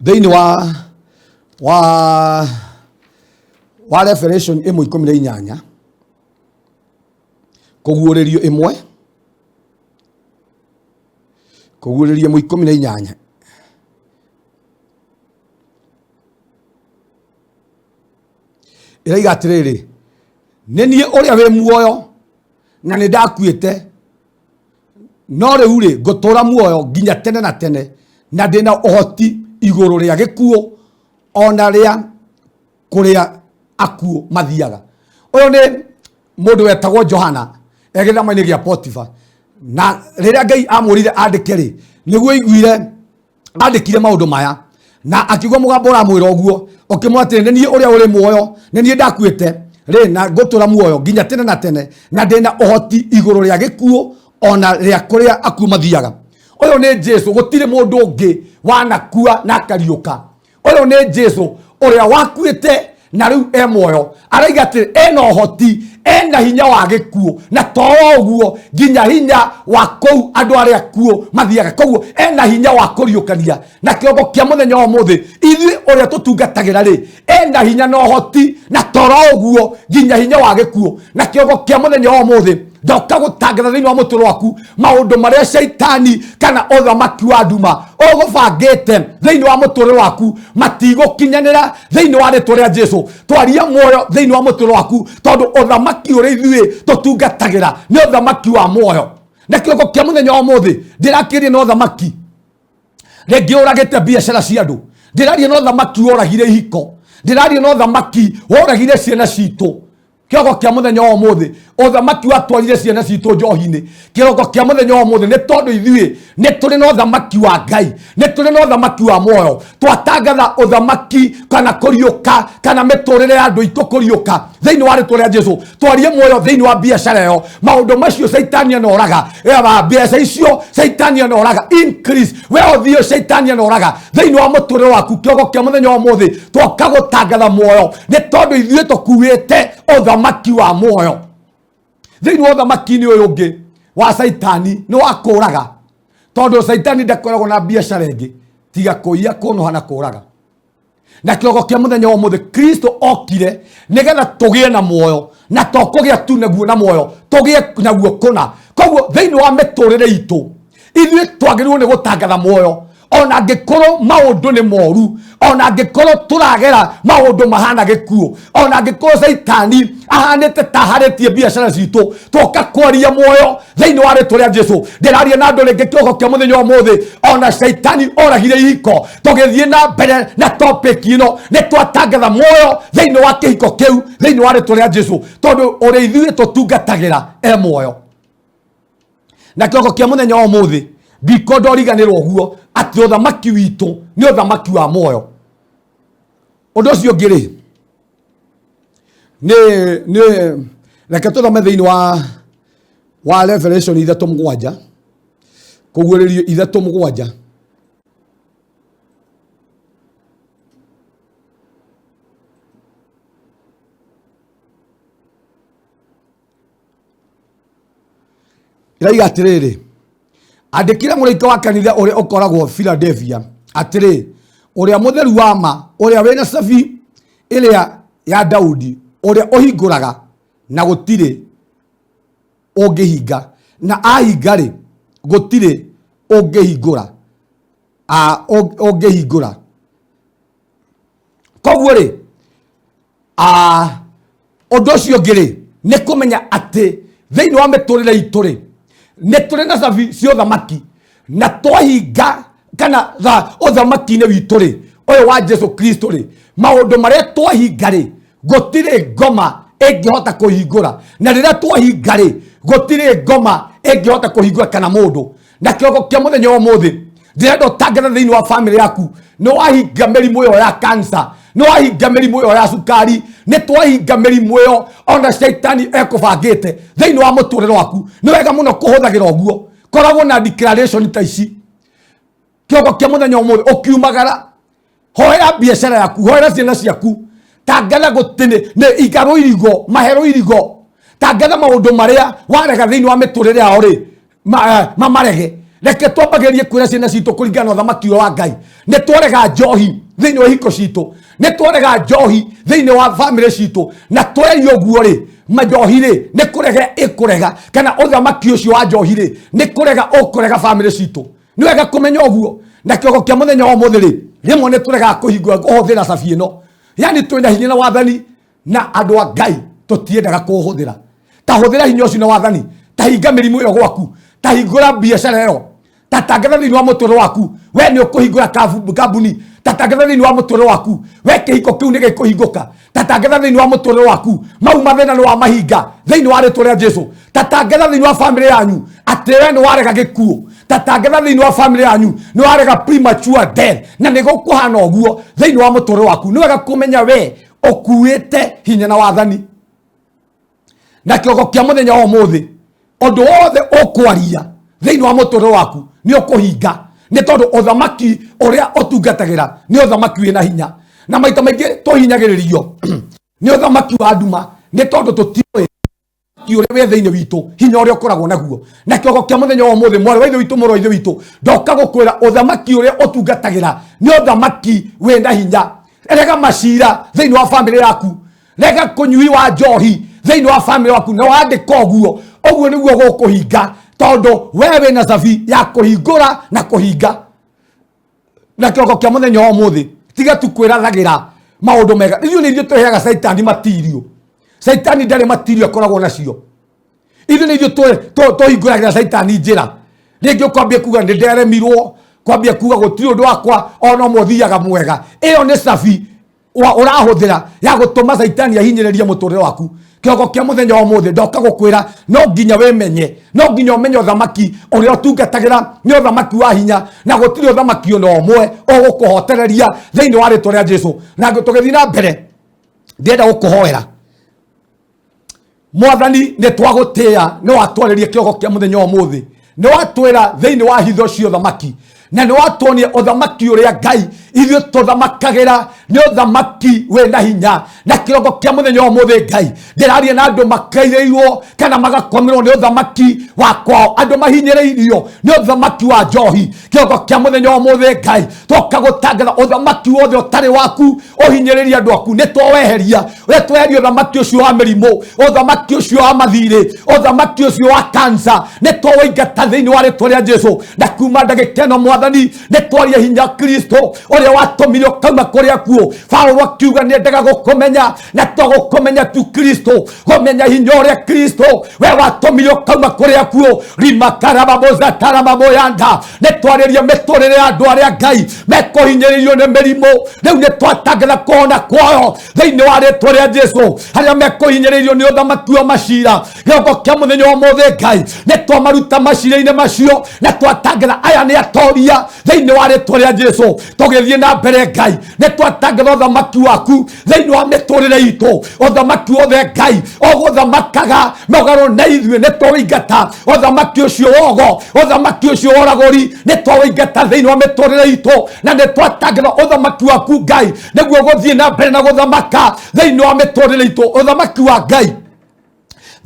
thiini wa Revelation 1:18 kuguũrĩrio 1:18 iraiga atiriri, ni niĩ ũrĩa wĩ muoyo na nĩ ndakuĩte, no rĩu rĩ ngũtũũra muoyo nginya tene na tene, na ndĩna ũhoti igũrũ rĩa gĩkuũ ona rĩa kũrĩa akuũ mathiaga. Ũyũ nĩ mũndũ wetagwo Johana egĩthama-inĩ gĩa Potifa. Na rĩrĩa Ngai amũrire andĩke rĩ nĩguo aiguire andĩkire maũndũ maya na akiuga mũgambo ũramwĩra ũguo ũkĩmwĩra atĩrĩ, nĩ niĩ ũrĩa ũrĩ muoyo, nĩ niĩ ndakuĩte rĩ na ngũtũũra muoyo nginya tene na tene, na ndĩna ũhoti igũrũ rĩa gĩkuũ ona rĩa kũrĩa akuũ mathiaga. Ũyũ nĩ Jesu, gũtirĩ mũndũ ũngĩ wanakua na akariũka. Ũyũ nĩ Jesu ũrĩa wakuĩte na rĩu e muoyo. Araiga atĩrĩ ena ũhoti, ena hinya wa gĩkuũ, na to ũguo nginya hinya wa kũu andũ arĩa akuũ mathiaga. Koguo ena hinya wa kũriũkania. Na kĩongo kĩa mũthenya wa ũmũthĩ ithuĩ ũrĩa tũtungatagĩra rĩ ena hinya na ũhoti, na to ũguo nginya hinya wa gĩkuũ. Na kĩongo kĩa mũthenya wa ũmũthĩ ndoka gutangatha thiini wa mutura waku maundu maria Saitani kana othamaki wa nduma ugubangite thiini wa mutura waku matigukinyanira thiini wa ritwa ria Jesu. Twaria muoyo thiini wa mutura waku tondu othamaki uria ithuĩ tutungatagira ni othamaki wa muoyo. Na kioko kia muthenya wa muthi ndirakiria no othamaki ringi uragite biacara cia andu, ndiraria no othamaki woragire ihiko, ndiraria no othamaki woragire ciana citu. Kiroko kia muthenya wa umuthi uthamaki watwarire ciana citu njohi-ini. Kiroko kia muthenya wa umuthi ni tondu ithui ni turi na uthamaki wa Ngai, ni turi na uthamaki wa muoyo. Twatangatha uthamaki kana kuriuka kana miturire ya andu itu kuriuka thiini wa ritwa ria Jesu. Twarie muoyo thiini wa biashara yo. Maundu macio Saitani anoraga, mbeca icio Saitani anoraga, increase we uthio Saitani anoraga thiini wa muturire waku. Kiroko kia muthenya wa umuthi twoka gutangatha muoyo ni tondu ithui tukuite uthamaki wa muoyo. Thiini wa uthamaki-ini uyu ungi wa Saitani ni wa kuraga, tondu Saitani ndakoragwo na biashara ingi tiga kuiya, kunoha na kuraga. Na kiroko kia muthenya wa umuthi Kristo okire nigetha tugie na muoyo, na tokugia tu naguo na muoyo, tugie naguo kuna. Koguo thiini wa miturire itu ithui twagirwo ni gutangatha muoyo ona angikorwo maundu ni moru, ona angikorwo turagera maundu mahana gikuo, ona angikorwo Saitani ahanite taharitie biashara citu, twoka kwaria muoyo thiini wa ritwa ria Jesu. Ndiraria na andu ringi kiroko kia muthenya wa umuthi ona Saitani oragire ihiko, tugithie na mbere na topic ino ni twatangatha muoyo thiini wa kihiko kiu thiini wa ritwa ria Jesu, tondu uria ithui tutungatagira muoyo. Na kiroko kia muthenya wa umuthi ndiko ndoriganirwo guo ati uthamaki witu ni uthamaki wa muoyo. Undu ucio ngiri ni reke tuthome thiini wa Revelation 3:7 kugwiririo 3:7. Iraiga atiriri, andikira muraika wa kanitha uria ukoragwo Philadelphia atiri, uria mutheru wa ma, uria wina cabi iria ya Daudi, uria uhinguraga na gutire ungihinga, na ahinga ri gutire ungihingura, ungihingura. Koguo ri undu ucio ngiri ni kumenya ati thiini wa miturire itu ri ni turi na cabi cia uthamaki, na twahinga kana uthamaki-ini witu ri uyu wa Jesu Kristo ri, maundu maria twahinga ri gutire ngoma ingihota kuhingura, na riria twahinga ri gutire ngoma ingihota kuhingura kana mundu. Na kiroko kia muthenya wa umuthi ndirenda utangatha thiini wa family yaku ni wahinga mirimu iyo ya cancer, ni wahinga mirimu iyo ya sukari, ni twahinga mirimu iyo ona Saitani ekubangite thiini wa muturire waku. Ni wega muno kuhuthagira uguo, koragwo na declaration ta ici. Kiroko kia muthenya wa umuthi ukiumagara, hoera biashara yaku, hoera ciana ciaku, tangatha gutine ni igaro irigo, mahero irigo, tangatha maundu maria warega thiini wa miturire yao ri mamarege. Reke twambagirie kwira ciana citu kuringana na uthamaki wa Ngai. Ni twarega njohi thiini wa hiko citu, ni twarega njohi thiini wa family citu, na twerio guo ri majohi ri ni kurega ikurega kana uthamaki ucio wa njohi ri ni kurega ukurega family citu. Ni wega kumenya uguo. Na kiroko kia muthenya wa umuthi ri rimwe ni turega kuhingura kuhuthira cabi ino, yani twina hinya na wathani na andu a Ngai tutiendaga kuhuthira. Ta huthira hinya ucio na wathani, ta hinga mirimu iyo gwaku, ta hingura biashara iyo, ta tangatha thiini wa muturire waku we ni ukuhingura kambuni, ta tangatha thiini wa muturire waku we kihiko kiu ni gikuhinguka, ta tangatha thiini wa muturire waku mau mathina ni wa mahinga thiini wa ritwa ria Jesu. Ta tangatha thiini wa family yanyu ati we ni warega gikuo, ta tangatha thiini wa family yanyu ni warega premature death, na ni gukuhana uguo thiini wa muturire waku. Ni wega kumenya we ukuite hinya na wathani. Na kiroko kia muthenya wa umuthi undu wothe ukwaria thiini wa muturire waku ni ukuhinga, ni tondu uthamaki uria utungatagira ni uthamaki wina hinya, na maita maingi tuhinyagiririo ni uthamaki wa nduma, ni tondu tutiwe uria we thiini witu hinya uria ukoragwo naguo. Na kiroko kia muthenya wa umuthi mwari wa ithe witu muru wa ithe witu ndoka gukwira uthamaki uria utungatagira ni uthamaki wina hinya. Rega macira thiini wa family yaku, rega kunyui wa njohi thiini wa family waku, na wandika uguo uguo niguo gukuhinga, tondu we wina cabi ya kuhingura na kuhinga. Na kiroko kia muthenya wa umuthi tiga tu kwirathagira maundu mega. Ithuĩ nĩ ithuĩ tweheaga Saitani material. Saitani ndarĩ material akoragwo nacio. Ithuĩ nĩ ithuĩ tuhingũragĩra Saitani njĩra. Rĩngĩ ũkwambia kuga nĩ nderemirwo, kwambia kuga gũtirĩ ũndũ wakwa ona ũmwe ũthiaga mwega. Ĩyo nĩ cabi urahuthira ya gutuma Saitani ahinyiririe muturire waku. Kĩongo kĩa mũthenya wa mũthĩ ndoka gũkwĩra no nginya wĩmenye, no nginya ũmenye ũthamaki ũrĩa ũtungatagĩra nĩ ũthamaki wa hinya, na gũtirĩ ũthamaki ona ũmwe ũgũkũhotereria thĩinĩ wa rĩĩtwa rĩa Jesũ. Na tũgĩthiĩ na mbere ndĩrenda gũkũhoera Mwathani nĩ twagũtĩĩa, nĩ watwarĩria kĩongo kĩa mũthenya wa mũthĩ, nĩ watwĩra thĩinĩ wa hitho cio ũthamaki, na nĩ watuonia ũthamaki ũrĩa Ngai ithuĩ tũthamakagĩra nĩ ũthamaki wĩna hinya. Na kĩongo kĩa mũthenya wa mũthĩ Ngai ndĩraria na andũ makairĩirwo kana magakomerwo nĩ ũthamaki wa kwao, andũ mahinyĩrĩirio nĩ ũthamaki wa njohi. Kĩongo kĩa mũthenya wa mũthĩ Ngai twoka gũtangatha ũthamaki wothe ũtarĩ waku ũhinyĩrĩria andũ aku, nĩ twaweheria ũthamaki ũcio wa mĩrimũ, ũthamaki ũcio wa mathirĩ, ũthamaki ũcio wa kansa, nĩ twawaingata thĩinĩ wa rĩĩtwa rĩa Jesũ. Na kuma ndagĩka ĩno Mwathani nĩ twaria hinya Kristo ũrĩa watũmire ũkauma kũrĩa kuo. Paulo akiuga nĩendaga gũkũmenya na twagũkũmenya tu Kristo, kũmenya hinya ũrĩa Kristo we watũmire ũkauma kũrĩa kuo. Rimakarababoza tarababoyanda, nĩ twarĩria mĩtũrĩre ya andũ arĩa Ngai mekũhinyĩrĩirio nĩ mĩrimũ, rĩu nĩ twatangatha kũhona kwao thĩinĩ wa rĩĩtwa rĩa Jesũ. Arĩa mekũhinyĩrĩirio nĩ ũthamaki wa macira, kĩongo kĩa mũthenya wa mũthĩ Ngai nĩ twamaruta macira-inĩ macio na twatangatha aya nĩ atoria thĩinĩ wa rĩĩtwa rĩa Jesũ. Tũgĩthiĩ na mbere Ngai nĩ twatangatha ũthamaki waku thĩinĩ wa mĩtũrĩre itũ, ũthamaki wothe Ngai ũgũthamakaga mũgarũ na ithuĩ nĩ twawaingata. Ũthamaki ũcio wogo, ũthamaki ũcio woragũri nĩ twawaingata thĩinĩ wa mĩtũrĩre itũ, na nĩ twatangatha ũthamaki waku Ngai nĩguo gũthiĩ na mbere na gũthamaka thĩinĩ wa mĩtũrĩre itũ. Ũthamaki wa Ngai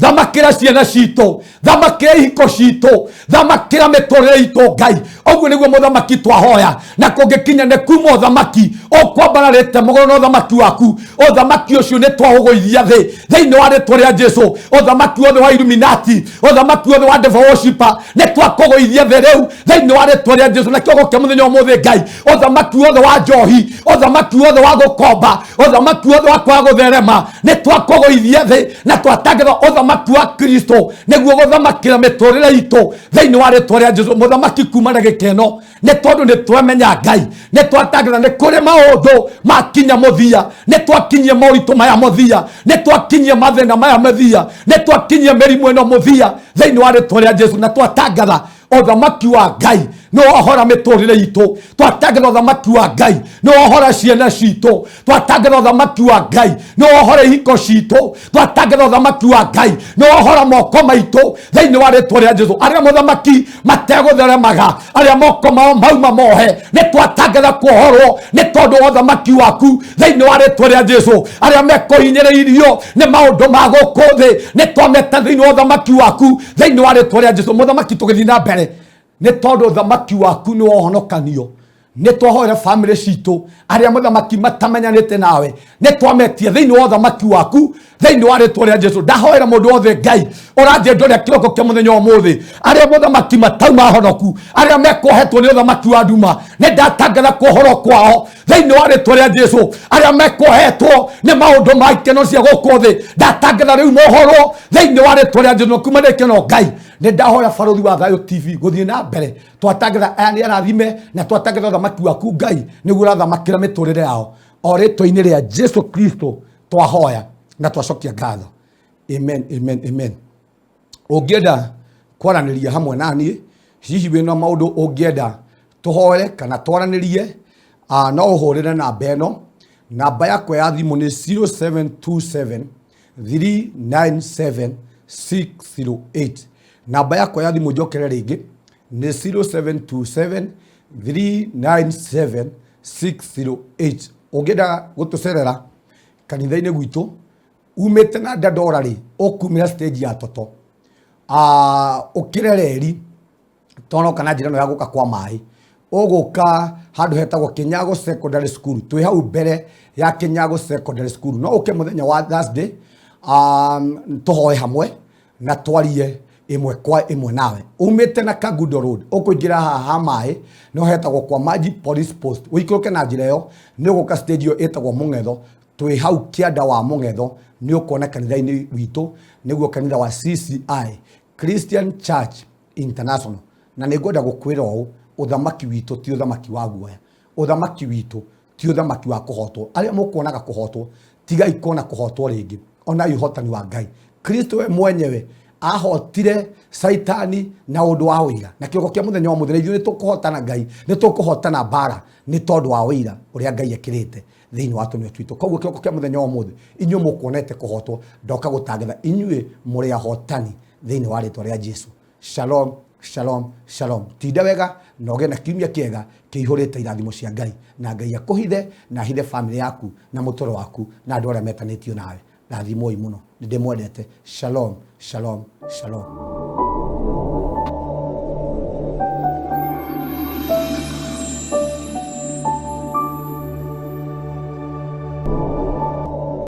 thamakĩra ciana citũ, thamakĩra ihiko citũ, thamakĩra mĩtũrĩre itũ Ngai. Ũguo nĩguo mũthamaki twahoya, na kũngĩkinya nĩ kuma ũthamaki ũkwambararĩte mũgarũ na ũthamaki waku, ũthamaki ũcio nĩ twaũgũithia thĩ thĩinĩ wa rĩĩtwa rĩa Jesũ. Ũthamaki wothe wa Illuminati, ũthamaki wothe wa devil worshipper nĩ twakũgũithia thĩ rĩu thĩinĩ wa rĩĩtwa rĩa Jesũ. Na kĩongo kĩa mũthenya wa mũthĩ Ngai, ũthamaki wothe wa njohi, ũthamaki wothe wa gũkomba, ũthamaki wothe wa kwaga gũtherema nĩ twakũgũithia thĩ na twatangatha ũthamaki wa Kristo nĩguo gũthamakĩra mĩtũrĩre itũ thĩinĩ wa rĩĩtwa rĩa Jesũ. Mũthamaki kuma ndagĩka ĩno nĩ tondũ nĩ twamenya Ngai, nĩ twatangatha nĩ kũrĩ maũndũ makinya mũthia, nĩ twakinyie moritũ maya mũthia, nĩ twakinyie mathĩna maya mũthia, nĩ twakinyie mĩrimũ ĩno mũthia thĩinĩ wa rĩĩtwa rĩa Jesũ. Na twatangatha ũthamaki wa Ngai nĩ wohora mĩtũrĩre itũ, twatangatha ũthamaki wa Ngai nĩ wohora ciana citũ, twatangatha ũthamaki wa Ngai nĩ wohora ihiko citũ, twatangatha ũthamaki wa Ngai nĩ wohora moko maitũ thĩinĩ wa rĩĩtwa rĩa Jesũ. Arĩa mũthamaki mategũtheremaga, arĩa moko mao mauma mohe, nĩ twatangatha kuohorwo nĩ tondũ wa ũthamaki waku thĩinĩ wa rĩĩtwa rĩa Jesũ. Arĩa mekũhinyĩrĩirio nĩ maũndũ ma gũkũ thĩ nĩ twameta thĩinĩ wa ũthamaki waku thĩinĩ wa rĩĩtwa rĩa Jesũ. Mũthamaki tũgĩthiĩ na mbere nĩ tondũ ũthamaki waku nĩ wohonokanio, nĩ twahoera family citũ arĩa mũthamaki matamenyanĩte nawe, nĩ twametia thĩinĩ wa ũthamaki waku thĩinĩ wa rĩĩtwa rĩa Jesũ. Ndahoera mũndũ wothe Ngai ũranjia ndũrĩa kĩroko kĩa mũthenya wa mũthĩ, arĩa mũthamaki matauma honoku, arĩa mekwohetwo nĩ ũthamaki wa nduma, nĩ ndatangatha kuohorwo kwao thĩinĩ wa rĩĩtwa rĩa Jesũ. Arĩa mekwohetwo nĩ maũndũ ma ikeno cia gũkũ thĩ, ndatangatha rĩu mohorwo thĩinĩ wa rĩĩtwa rĩa Jesũ. Kuma ndĩkeno Ngai nĩ ndahoya barũthi wa Thayũ TV gũthiĩ na mbere twatangatha aya nĩ arathime na twatangatha ũthamaki waku Ngai nĩguo ũrathamakĩra mĩtũrĩre yao, o rĩĩtwa-inĩ rĩa Jesũ Kristo twahoya na twacokia ngatho. Amen, amen, amen. Ũngĩenda kwaranĩria hamwe naniĩ, hihi wĩna maũndũ ũngĩenda tũhoere kana twaranĩrie, no ũhũrĩre namba ĩno. Namba yakwa ya thimũ nĩ 0727 397 608. Namba yakwa ya thimũ njokere rĩngĩ nĩ 0727 397 608. Ũngĩenda gũtũcerera kanitha-inĩ gwitũ umĩte na Dandora rĩ, ũkumĩra stage ya Toto, ũkĩre reri tonoka na njĩra ĩno ya gũka kwa maĩ, ũgũka handũ hetagwo Kinyago Secondary School. Twĩ hau mbere ya Kinyago Secondary School. No ũke mũthenya wa Thursday tũhoe hamwe na twarie ĩmwe kwa ĩmwe nawe. Umĩte na Kagundo Road ũkũingĩra haha maĩ no hetagwo kwa Maji Police Post, ũikũrũke na njĩra ĩyo nĩ ũgũka stage ĩyo ĩtagwo Mũng'etho. Twĩ hau kĩanda wa Mũng'etho nĩ ũkuona kanitha-inĩ witũ, nĩguo kanitha wa CCI, Christian Church International. Na nĩ ngwenda gũkwĩra ũũ, ũthamaki witũ ti ũthamaki wa guoya, ũthamaki witũ ti uthamaki wa kuhotwo. Aria mukuonaga kuhotwo tiga ikona kuhotwo ringi, ona ihotani wa Ngai. Kristo we mwenyewe ahotire Saitani na undu wa wira, na kioko kia muthenya wa muthenya ithuĩ nĩtũkũhotana Ngai, nĩtũkũhotana mbara nĩ tondũ wa wira ũrĩa Ngai ekĩrĩte thĩinĩ wa tũnua twitũ. Koguo kioko kia muthenya wa ũmũthĩ inyuĩ mũkuonete kũhotwo, ndoka gũtangatha inyuĩ mũrĩ ahotani thĩinĩ wa rĩtwa rĩa Jesu. Shalom, shalom, shalom. Tinda wega na ũgĩe na kiumia kĩega kĩihũrĩte irathimo cia Ngai, na Ngai akũhithe na hithe family yaku na mũtũũro waku na andũ arĩa metanĩtio nawe. Rathimoi mũno, nĩ ndĩmwendete. Shalom, shalom, shalom.